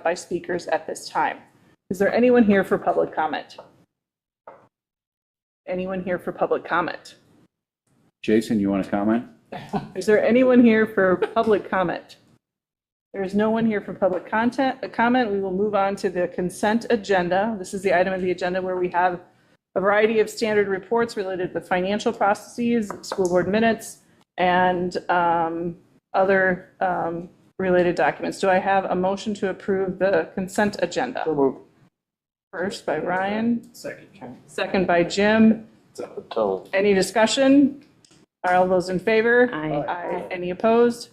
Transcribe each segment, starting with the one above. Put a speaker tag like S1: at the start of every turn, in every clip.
S1: by speakers at this time. Is there anyone here for public comment? Anyone here for public comment?
S2: Jason, you want to comment?
S1: Is there anyone here for public comment? There is no one here for public comment. We will move on to the consent agenda. This is the item of the agenda where we have a variety of standard reports related to financial processes, school board minutes, and other related documents. Do I have a motion to approve the consent agenda?
S3: So moved.
S1: First by Ryan,
S3: Second.
S1: second by Jim. Any discussion? Are all those in favor?
S4: Aye.
S1: Any opposed?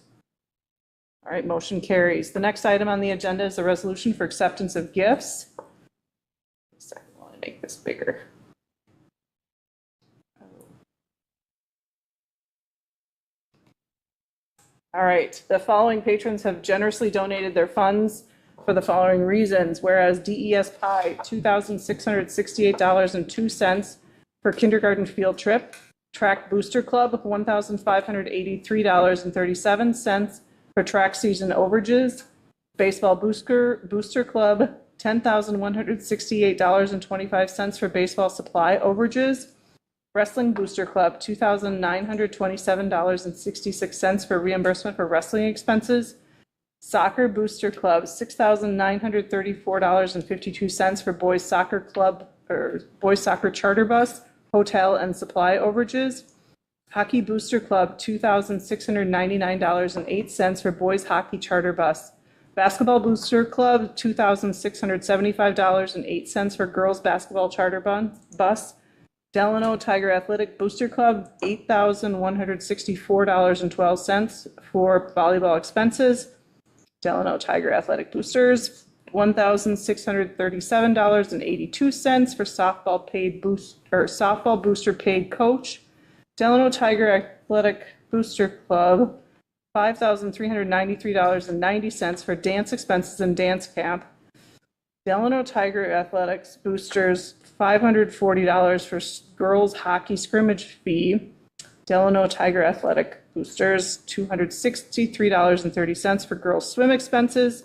S1: All right, motion carries. The next item on the agenda is the resolution for acceptance of gifts. Let me make this bigger. All right, the following patrons have generously donated their funds for the following reasons. Whereas DES Pie, $2,668.02 for kindergarten field trip. Track Booster Club, $1,583.37 for track season overages. Baseball Booster Club, $10,168.25 for baseball supply overages. Wrestling Booster Club, $2,927.66 for reimbursement for wrestling expenses. Soccer Booster Club, $6,934.52 for boys soccer club or boys soccer charter bus, hotel and supply overages. Hockey Booster Club, $2,699.08 for boys hockey charter bus. Basketball Booster Club, $2,675.08 for girls basketball charter bus. Delano Tiger Athletic Booster Club, $8,164.12 for volleyball expenses. Delano Tiger Athletic Boosters, $1,637.82 for softball booster paid coach. Delano Tiger Athletic Booster Club, $5,393.90 for dance expenses and dance camp. Delano Tiger Athletics Boosters, $540 for girls hockey scrimmage fee. Delano Tiger Athletic Boosters, $263.30 for girls swim expenses.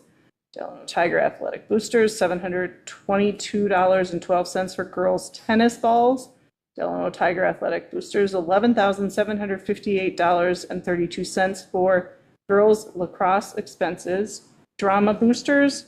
S1: Delano Tiger Athletic Boosters, $722.12 for girls tennis balls. Delano Tiger Athletic Boosters, $11,758.32 for girls lacrosse expenses. Drama Boosters,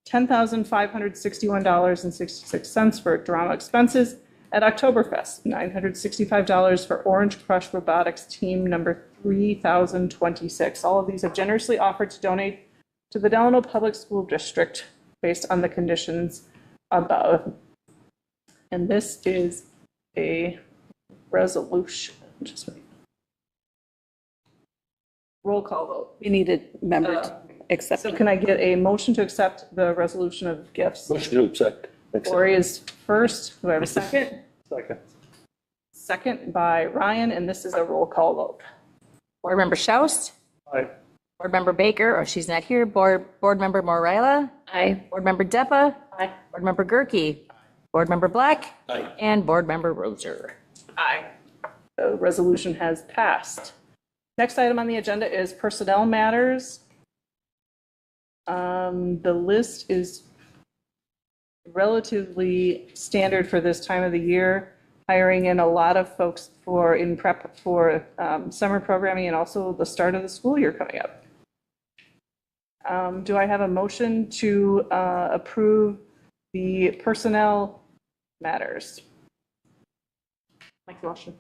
S1: $10,561.66 for drama expenses. At Oktoberfest, $965 for Orange Crush Robotics team number 3026. All of these have generously offered to donate to the Delano Public School District based on the conditions above. And this is a resolution. Just wait. Roll call vote.
S4: We needed members accept.
S1: So can I get a motion to accept the resolution of gifts?
S3: Motion to accept.
S1: Lori is first. Do I have a second?
S3: Second.
S1: Second by Ryan, and this is a roll call vote.
S5: Board Member Schaust.
S3: Aye.
S5: Board Member Baker, or she's not here. Board Member Morilla.
S4: Aye.
S5: Board Member Deppa.
S1: Aye.
S5: Board Member Gerke. Board Member Black.
S3: Aye.
S5: And Board Member Roser.
S1: Aye. The resolution has passed. Next item on the agenda is personnel matters. The list is relatively standard for this time of the year, hiring in a lot of folks in prep for summer programming and also the start of the school year coming up. Do I have a motion to approve the personnel matters? Make the motion.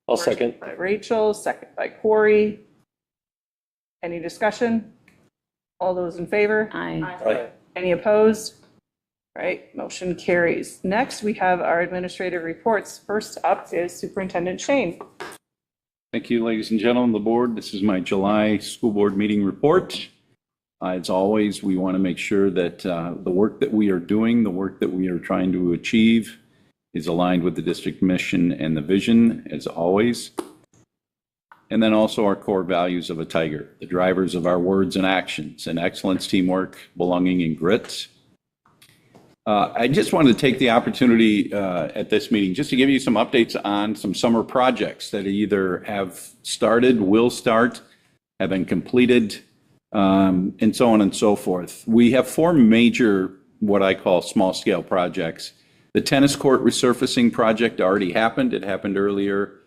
S3: I'll second.
S1: By Rachel, second by Corey. Any discussion? All those in favor?
S4: Aye.
S3: Aye.
S1: Any opposed? Right, motion carries. Next, we have our administrative reports. First up is Superintendent Shane.
S2: Thank you, ladies and gentlemen of the board. This is my July school board meeting report. As always, we want to make sure that the work that we are doing, the work that we are trying to achieve is aligned with the district mission and the vision, as always. And then also our core values of a Tiger, the drivers of our words and actions, and excellence, teamwork, belonging, and grit. I just wanted to take the opportunity at this meeting just to give you some updates on some summer projects that either have started, will start, have been completed, and so on and so forth. We have four major, what I call small-scale projects. The tennis court resurfacing project already happened. It happened earlier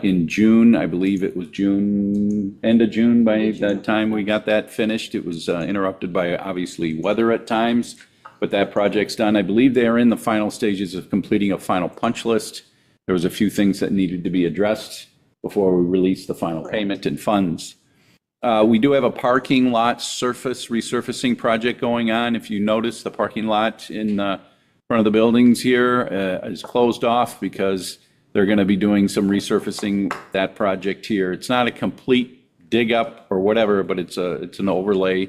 S2: in June. I believe it was June, end of June by the time we got that finished. It was interrupted by, obviously, weather at times, but that project's done. I believe they are in the final stages of completing a final punch list. There was a few things that needed to be addressed before we released the final payment and funds. We do have a parking lot surface resurfacing project going on. If you notice, the parking lot in front of the buildings here is closed off because they're going to be doing some resurfacing that project here. It's not a complete dig up or whatever, but it's an overlay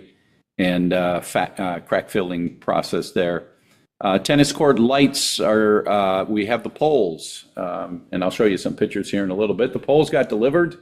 S2: and crack filling process there. Tennis court lights are, we have the poles, and I'll show you some pictures here in a little bit. The poles got delivered,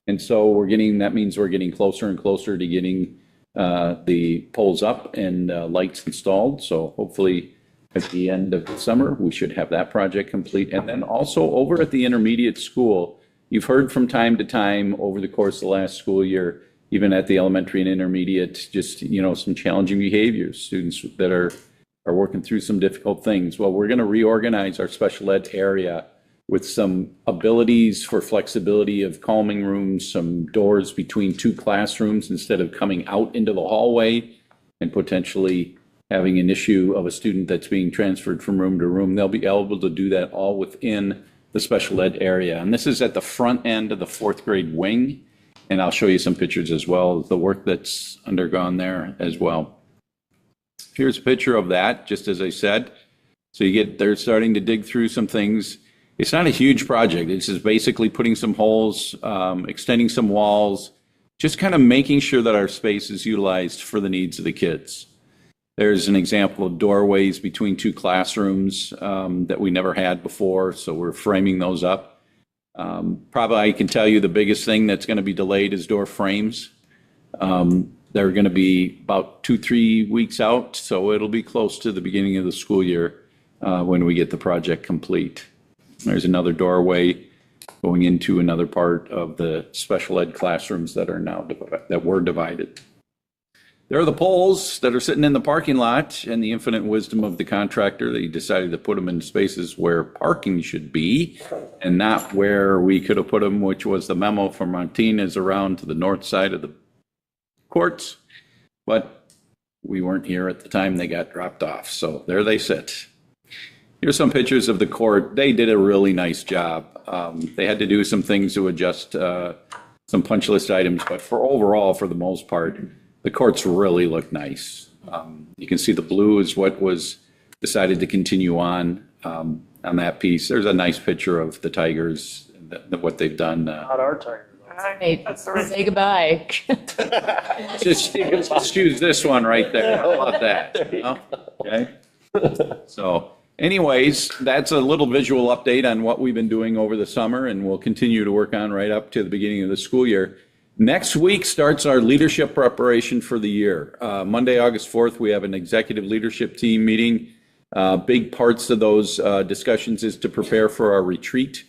S2: and so that means we're getting closer and closer to getting the poles up and lights installed. So hopefully at the end of the summer, we should have that project complete. And then also over at the intermediate school, you've heard from time to time over the course of the last school year, even at the elementary and intermediate, just, some challenging behaviors, students that are working through some difficult things. Well, we're going to reorganize our special ed area with some abilities for flexibility of calming rooms, some doors between two classrooms instead of coming out into the hallway and potentially having an issue of a student that's being transferred from room to room. They'll be able to do that all within the special ed area. And this is at the front end of the fourth grade wing. And I'll show you some pictures as well, the work that's undergone there as well. Here's a picture of that, just as I said. So they're starting to dig through some things. It's not a huge project. This is basically putting some holes, extending some walls, just kind of making sure that our space is utilized for the needs of the kids. There's an example of doorways between two classrooms that we never had before, so we're framing those up. Probably I can tell you the biggest thing that's going to be delayed is door frames. They're going to be about 2-3 weeks out, so it'll be close to the beginning of the school year when we get the project complete. There's another doorway going into another part of the special ed classrooms that were divided. There are the poles that are sitting in the parking lot, and the infinite wisdom of the contractor, they decided to put them in spaces where parking should be and not where we could have put them, which was the memo from Martinez around to the north side of the courts. But we weren't here at the time they got dropped off, so there they sit. Here's some pictures of the court. They did a really nice job. They had to do some things to adjust some punch list items, but overall, for the most part, the courts really look nice. You can see the blue is what was decided to continue on that piece. There's a nice picture of the Tigers, what they've done.
S3: Not our Tigers.
S5: Hey, say goodbye.
S2: Just use this one right there. How about that? Okay. So anyways, that's a little visual update on what we've been doing over the summer, and we'll continue to work on right up to the beginning of the school year. Next week starts our leadership preparation for the year. Monday, August 4th, we have an executive leadership team meeting. Big parts of those discussions is to prepare for our retreat.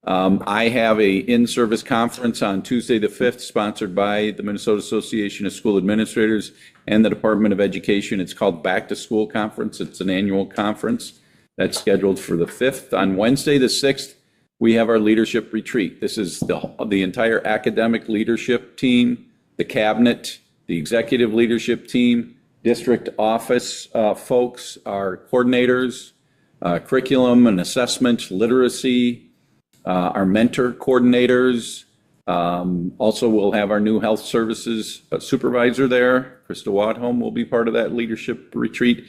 S2: I have a in-service conference on Tuesday the 5th, sponsored by the Minnesota Association of School Administrators and the Department of Education. It's called Back to School Conference. It's an annual conference that's scheduled for the 5th. On Wednesday the 6th, we have our leadership retreat. This is the entire academic leadership team, the cabinet, the executive leadership team, district office folks, our coordinators, curriculum and assessment, literacy, our mentor coordinators. Also, we'll have our new health services supervisor there. Krista Wadholm will be part of that leadership retreat.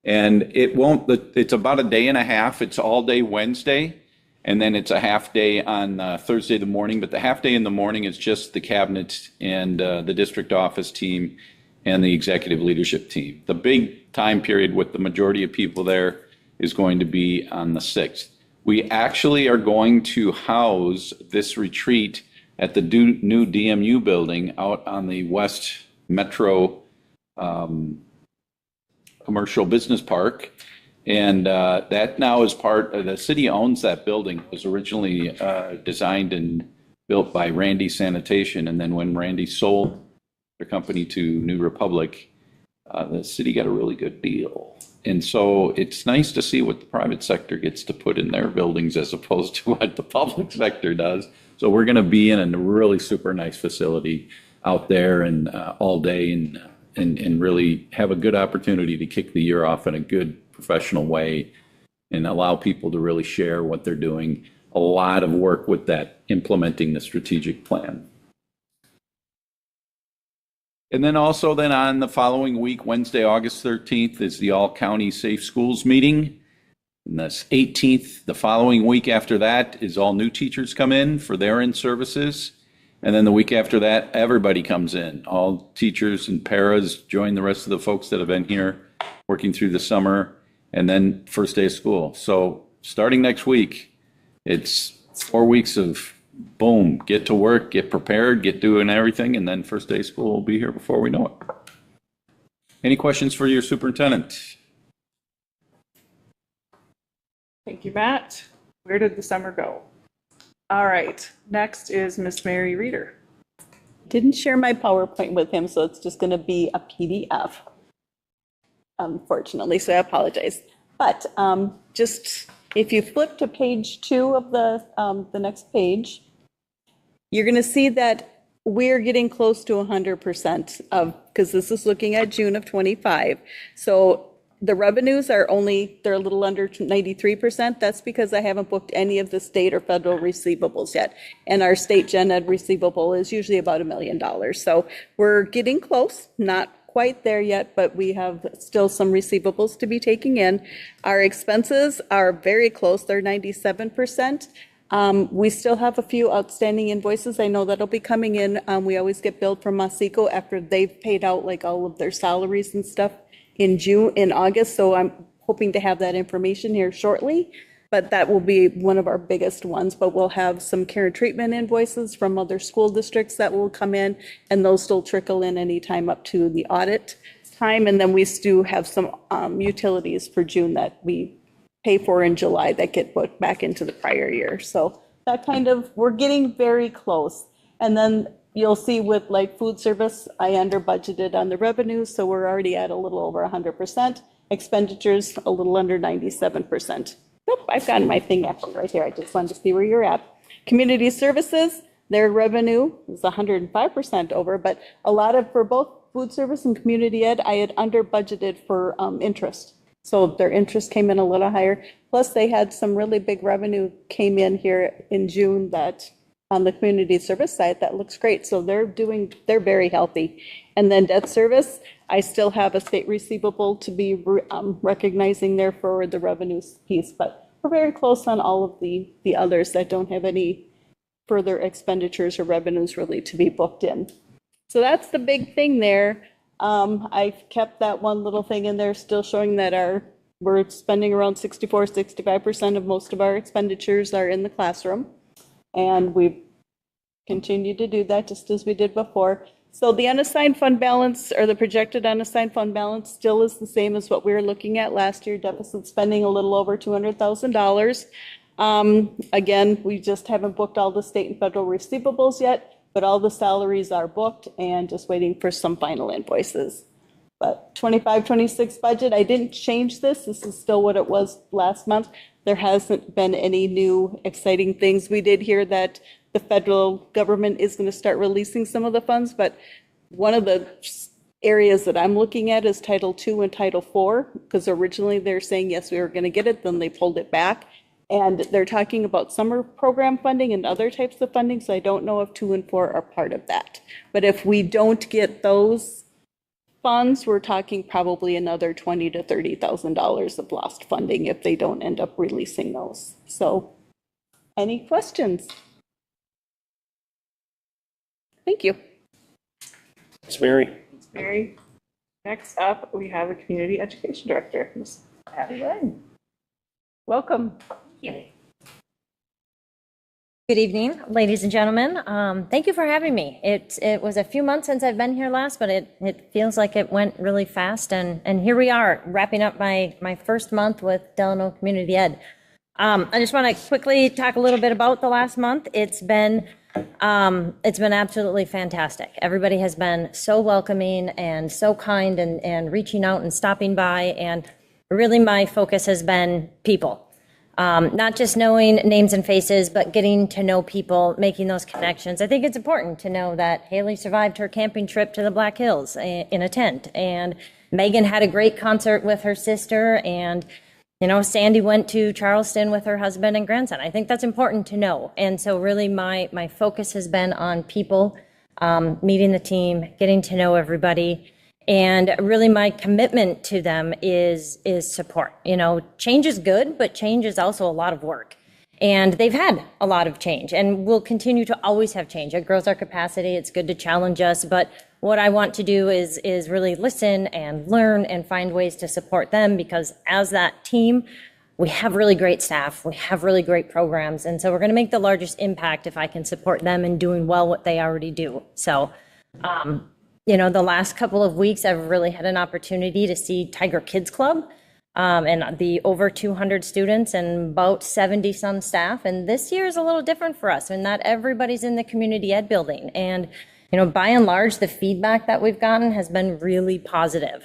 S2: And it's about a day and a half. It's all day Wednesday. And then it's a half day on Thursday the morning, but the half day in the morning is just the cabinet and the district office team and the executive leadership team. The big time period with the majority of people there is going to be on the 6th. We actually are going to house this retreat at the new DMU building out on the West Metro Commercial Business Park. And that now is part of the city owns that building. It was originally designed and built by Randy Sanitation. And then when Randy sold company to New Republic, the city got a really good deal. And so it's nice to see what the private sector gets to put in their buildings as opposed to what the public sector does. So we're going to be in a really super nice facility out there and all day and really have a good opportunity to kick the year off in a good professional way and allow people to really share what they're doing. A lot of work with that, implementing the strategic plan. And then also then on the following week, Wednesday, August 13th, is the All-County Safe Schools meeting. And that's 18th. The following week after that is all new teachers come in for their in-services. And then the week after that, everybody comes in. All teachers and paras join the rest of the folks that have been here working through the summer. And then first day of school. So starting next week, it's 4 weeks of boom, get to work, get prepared, get doing everything, and then first day of school will be here before we know it. Any questions for your superintendent?
S1: Thank you, Matt. Where did the summer go? All right, next is Miss Mary Reeder.
S4: Didn't share my PowerPoint with him, so it's just going to be a PDF, unfortunately, so I apologize. But just if you flip to page 2 of the next page, you're going to see that we're getting close to 100% of, because this is looking at June of 25. So the revenues are they're a little under 93%. That's because I haven't booked any of the state or federal receivables yet. And our state gen ed receivable is usually about $1 million. So we're getting close, not quite there yet, but we have still some receivables to be taking in. Our expenses are very close. They're 97%. We still have a few outstanding invoices. I know that'll be coming in. We always get billed from Masico after they've paid out like all of their salaries and stuff in August. So I'm hoping to have that information here shortly, but that will be one of our biggest ones. But we'll have some care and treatment invoices from other school districts that will come in, and those still trickle in anytime up to the audit time. And then we do have some utilities for June that we pay for in July that get put back into the prior year. So that we're getting very close. And then you'll see with like food service, I under budgeted on the revenues, so we're already at a little over 100%. Expenditures, a little under 97%. Nope, I've gotten my thing actually right here. I just wanted to see where you're at. Community services, their revenue is 105% over, but for both food service and community ed, I had under budgeted for interest. So their interest came in a little higher. Plus they had some really big revenue came in here in June that on the community service side, that looks great. So they're very healthy. And then debt service, I still have a state receivable to be recognizing there for the revenues piece, but we're very close on all of the others that don't have any further expenditures or revenues really to be booked in. So that's the big thing there. I've kept that one little thing in there still showing that we're spending around 65% of most of our expenditures are in the classroom. And we've continued to do that just as we did before. So the unassigned fund balance, or the projected unassigned fund balance, still is the same as what we were looking at last year, deficit spending a little over $200,000. Again, we just haven't booked all the state and federal receivables yet, but all the salaries are booked and just waiting for some final invoices. But 25-26 budget, I didn't change this. This is still what it was last month. There hasn't been any new exciting things. We did hear that the federal government is going to start releasing some of the funds, but one of the areas that I'm looking at is Title II and Title IV, because originally they're saying, yes, we were going to get it, then they pulled it back. And they're talking about summer program funding and other types of funding, so I don't know if 2 and 4 are part of that. But if we don't get those funds, we're talking probably another $20,000 to $30,000 of lost funding if they don't end up releasing those. So, any questions? Thank you.
S3: It's Mary.
S1: Thanks, Mary. Next up, we have the Community Education Director, Ms. Abby Lang. Welcome.
S6: Good evening, ladies and gentlemen. Thank you for having me. It was a few months since I've been here last, but it feels like it went really fast. And here we are, wrapping up my first month with Delano Community Ed. I just want to quickly talk a little bit about the last month. It's been It's been absolutely fantastic. Everybody has been so welcoming and so kind and reaching out and stopping by. And really my focus has been people. Not just knowing names and faces, but getting to know people, making those connections. I think it's important to know that Haley survived her camping trip to the Black Hills in a tent, and Megan had a great concert with her sister, and Sandy went to Charleston with her husband and grandson. I think that's important to know. And so really my focus has been on people, meeting the team, getting to know everybody. And really my commitment to them is support. Change is good, but change is also a lot of work. And they've had a lot of change and will continue to always have change. It grows our capacity. It's good to challenge us. But what I want to do is really listen and learn and find ways to support them, because as that team, we have really great staff. We have really great programs. And so we're going to make the largest impact if I can support them in doing well what they already do. So, the last couple of weeks, I've really had an opportunity to see Tiger Kids Club and the over 200 students and about 70 some staff. And this year is a little different for us, and not everybody's in the community ed building. And, by and large, the feedback that we've gotten has been really positive.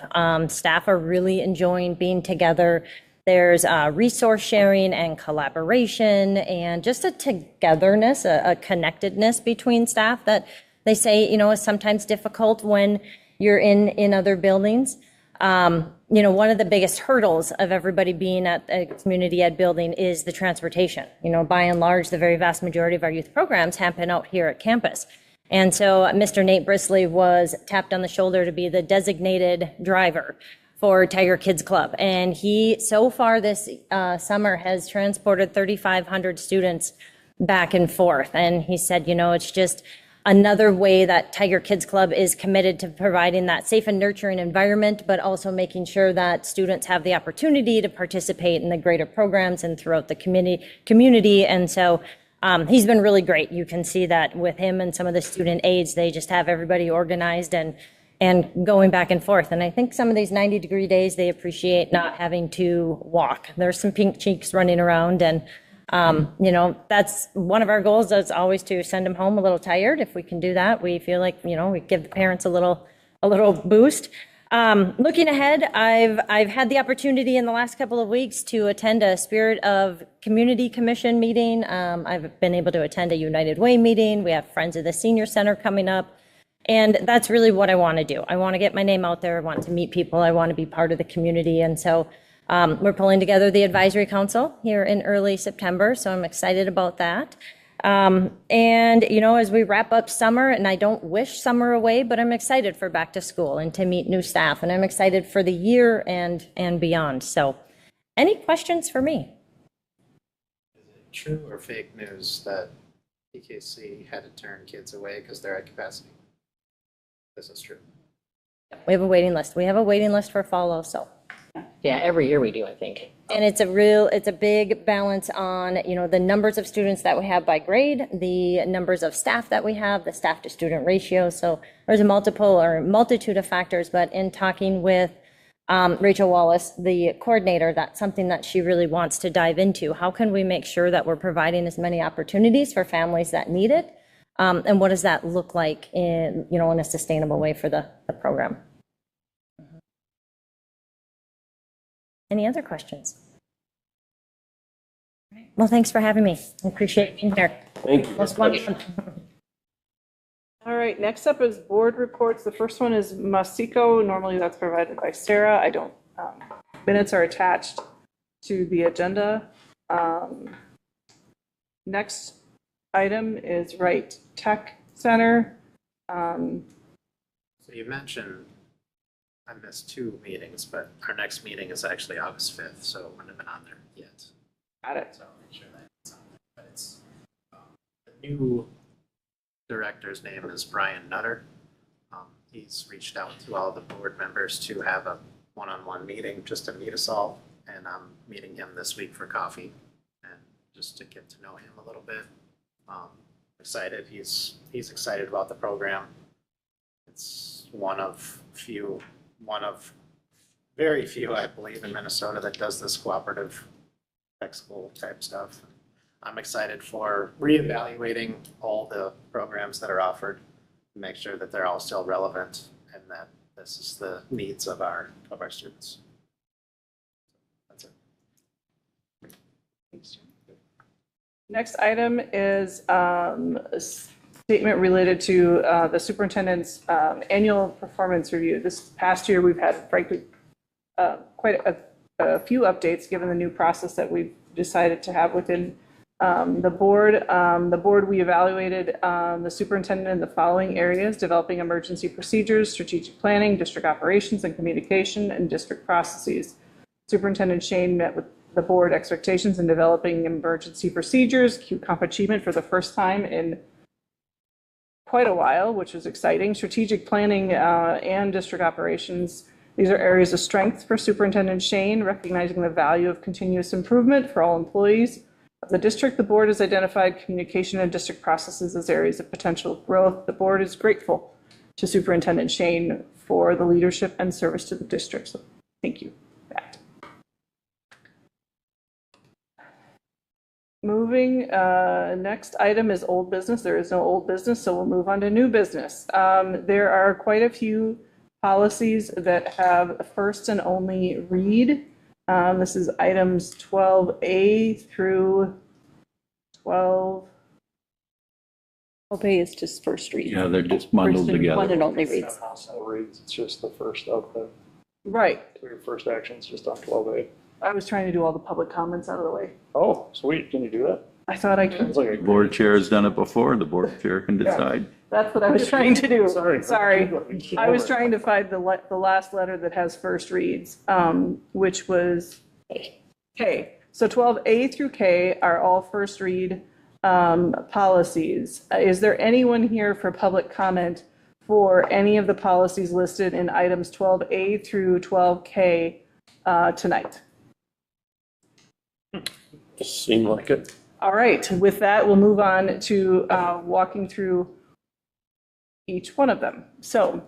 S6: Staff are really enjoying being together. There's resource sharing and collaboration and just a togetherness, a connectedness between staff that they say, is sometimes difficult when you're in other buildings. One of the biggest hurdles of everybody being at a community ed building is the transportation. By and large, the very vast majority of our youth programs happen out here at campus. And so Mr. Nate Brisley was tapped on the shoulder to be the designated driver for Tiger Kids Club. And he, so far this summer, has transported 3,500 students back and forth. And he said, it's just another way that Tiger Kids Club is committed to providing that safe and nurturing environment, but also making sure that students have the opportunity to participate in the greater programs and throughout the community. And so he's been really great. You can see that with him and some of the student aides, they just have everybody organized and going back and forth. And I think some of these 90-degree days, they appreciate not having to walk. There's some pink cheeks running around, and that's one of our goals is always to send them home a little tired. If we can do that, we feel like, we give the parents a little boost. Looking ahead, I've had the opportunity in the last couple of weeks to attend a Spirit of Community Commission meeting. I've been able to attend a United Way meeting. We have Friends of the Senior Center coming up. And that's really what I want to do. I want to get my name out there. I want to meet people. I want to be part of the community. And so we're pulling together the advisory council here in early September, so I'm excited about that. As we wrap up summer, and I don't wish summer away, but I'm excited for back to school and to meet new staff, and I'm excited for the year and beyond. So, any questions for me?
S7: Is it true or fake news that PKC had to turn kids away because they're at capacity? This is true.
S6: We have a waiting list. We have a waiting list for fall also.
S5: Yeah, every year we do, I think.
S6: And it's a big balance on, the numbers of students that we have by grade, the numbers of staff that we have, the staff to student ratio. So there's a multitude of factors, but in talking with Rachel Wallace, the coordinator, that's something that she really wants to dive into. How can we make sure that we're providing as many opportunities for families that need it? And what does that look like in a sustainable way for the program? Any other questions? Well, thanks for having me. I appreciate being here.
S3: Thank you.
S6: Most wonderful.
S1: All right, next up is board reports. The first one is Masiko. Normally that's provided by Sarah. Minutes are attached to the agenda. Next item is Wright Tech Center.
S7: So you mentioned I missed 2 meetings, but our next meeting is actually August 5th, so it wouldn't have been on there yet.
S1: Got it.
S7: So I'll make sure that it's on there. But it's the new director's name is Brian Nutter. He's reached out to all the board members to have a one-on-one meeting just to meet us all, and I'm meeting him this week for coffee and just to get to know him a little bit. Excited. He's excited about the program. It's one of very few, I believe, in Minnesota that does this cooperative tech school type stuff. I'm excited for reevaluating all the programs that are offered, to make sure that they're all still relevant and that this is the needs of our students. That's it.
S1: Next item is a statement related to the superintendent's annual performance review. This past year, we've had frankly quite a few updates given the new process that we've decided to have within the board. We evaluated the superintendent in the following areas: developing emergency procedures, strategic planning, district operations and communication, and district processes. Superintendent Shane met with the board expectations in developing emergency procedures, comp achievement for the first time in quite a while, which was exciting. Strategic planning and district operations. These are areas of strength for Superintendent Shane, recognizing the value of continuous improvement for all employees of the district. The board has identified communication and district processes as areas of potential growth. The board is grateful to Superintendent Shane for the leadership and service to the district. So thank you. Moving, next item is old business. There is no old business, so we'll move on to new business. There are quite a few policies that have a first and only read. This is items 12A through 12.
S4: 12A is just first read.
S2: Yeah, they're just bundled
S4: First and
S2: together.
S4: One and only reads.
S3: Household reads, it's just the first of the,
S1: Right.
S3: your first action's just on 12A.
S1: I was trying to do all the public comments out of the way.
S3: Oh, sweet, can you do that?
S1: I thought I could.
S3: Sounds like a
S2: The board chair has done it before. The board chair can decide.
S1: That's what I was trying to do.
S3: Sorry.
S1: Sorry. I was trying to find the last letter that has first reads, which was K. So 12A through K are all first read policies. Is there anyone here for public comment for any of the policies listed in items 12A through 12K tonight?
S3: Just seemed like it.
S1: All right, with that, we'll move on to walking through each one of them. So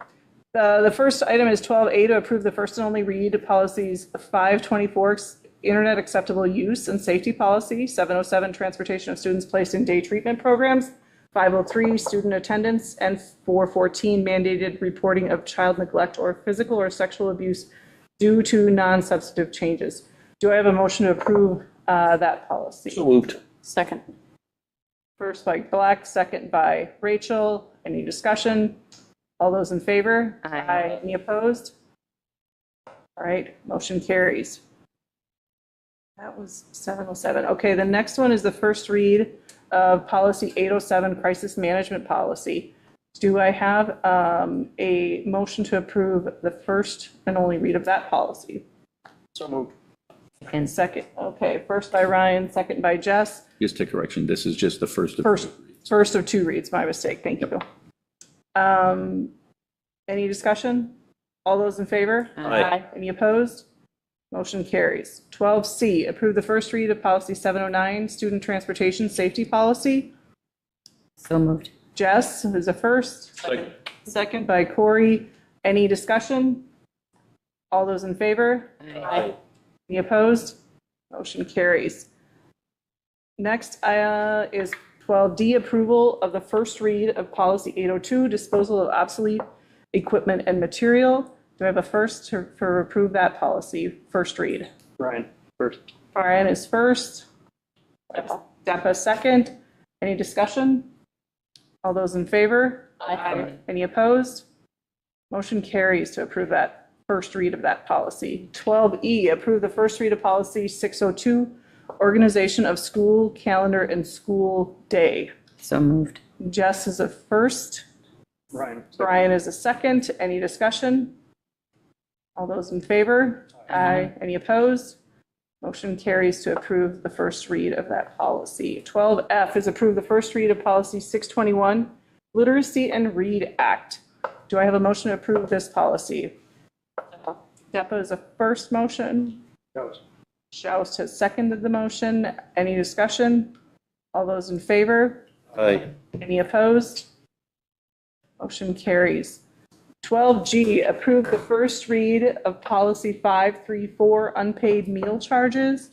S1: the first item is 12A to approve the first and only read policies 524, internet acceptable use and safety policy, 707, transportation of students placed in day treatment programs, 503, student attendance, and 414, mandated reporting of child neglect or physical or sexual abuse due to non-substantive changes. Do I have a motion to approve that policy?
S3: So moved.
S4: Second.
S1: First by Black, second by Rachel. Any discussion? All those in favor?
S5: Aye.
S1: Any opposed? All right, motion carries. That was 707. Okay, the next one is the first read of policy 807, crisis management policy. Do I have a motion to approve the first and only read of that policy?
S3: So moved.
S1: And second, okay, first by Ryan, second by Jess.
S2: Just a correction, this is just the first of
S1: First,
S2: two reads.
S1: first of two reads, my mistake, thank you. Any discussion? All those in favor?
S3: Aye.
S1: Any opposed? Motion carries. 12C, approve the first read of policy 709, student transportation safety policy.
S5: So moved.
S1: Jess is a first.
S3: Second.
S1: Second by Corey. Any discussion? All those in favor?
S3: Aye.
S1: Any opposed? Motion carries. Next is 12D, approval of the first read of policy 802, disposal of obsolete equipment and material. Do I have a first for approve that policy, first read?
S3: Brian, first.
S1: Brian is first. Depa second. Any discussion? All those in favor?
S5: Aye.
S1: Any opposed? Motion carries to approve that first read of that policy. 12E, approve the first read of policy 602, organization of school calendar and school day.
S5: So moved.
S1: Jess is a first.
S3: Brian.
S1: Brian is a second. Any discussion? All those in favor? Aye. Any opposed? Motion carries to approve the first read of that policy. 12F is approve the first read of policy 621, Literacy and Read Act. Do I have a motion to approve this policy? Depa is a first motion. Joust has seconded the motion. Any discussion? All those in favor?
S3: Aye.
S1: Any opposed? Motion carries. 12G, approve the first read of policy 534, unpaid meal charges.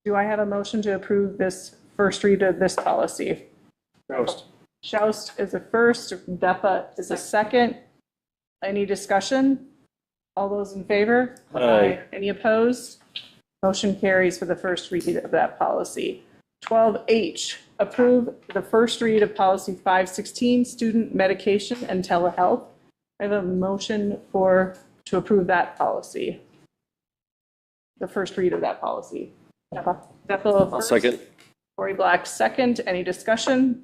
S1: Do I have a motion to approve this first read of this policy?
S3: Roast.
S1: Shoust is a first, DEPA is a second. Any discussion? All those in favor?
S3: Aye.
S1: Any opposed? Motion carries for the first read of that policy. 12H, approve the first read of policy 516, student medication and telehealth. I have a motion to approve that policy. The first read of that policy. Defo first.
S3: Second.
S1: Lori Black second. Any discussion?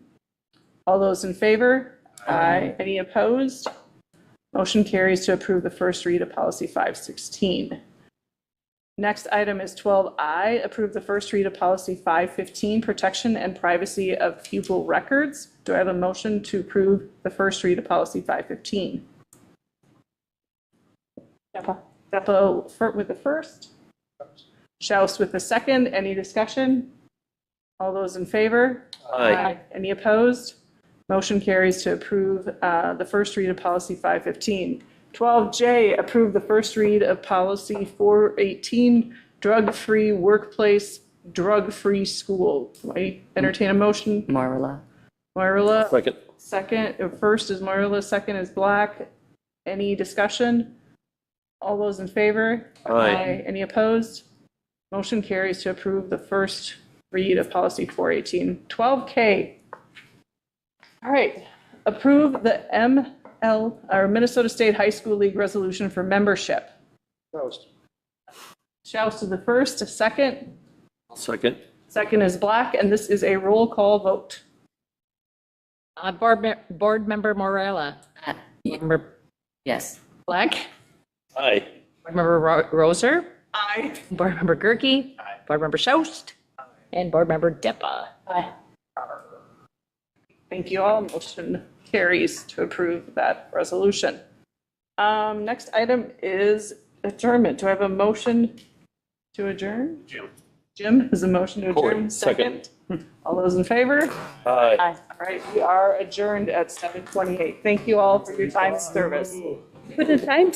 S1: All those in favor? Aye. Any opposed? Motion carries to approve the first read of policy 516. Next item is 12I, approve the first read of policy 515, protection and privacy of pupil records. Do I have a motion to approve the first read of policy 515? Depo with the first. Shoust with the second. Any discussion? All those in favor?
S3: Aye.
S1: Any opposed? Motion carries to approve the first read of policy 515. 12J, approve the first read of policy 418, drug-free workplace, drug-free school. Do I entertain a motion?
S5: Marla.
S1: Marla,
S3: Second.
S1: second, first is Marla, second is Black. Any discussion? All those in favor?
S3: Aye.
S1: Any opposed? Motion carries to approve the first read of policy 418. 12K. All right, approve the or Minnesota State High School League resolution for membership.
S3: Roast.
S1: Shoust is the first, a second.
S3: Second.
S1: Second is Black, and this is a roll call vote.
S5: Board Member Morella. Yes. Black.
S3: Aye.
S5: Board Member Roser.
S1: Aye.
S5: Board Member Gerke. Board Member Shoust. And Board Member Depa.
S1: Thank you all. Motion carries to approve that resolution. Next item is adjournment. Do I have a motion to adjourn? Jim has a motion to adjourn.
S3: Corey, second.
S1: All those in favor?
S3: Aye.
S1: All right, we are adjourned at 7:28. Thank you all for your time and service.
S4: Put a time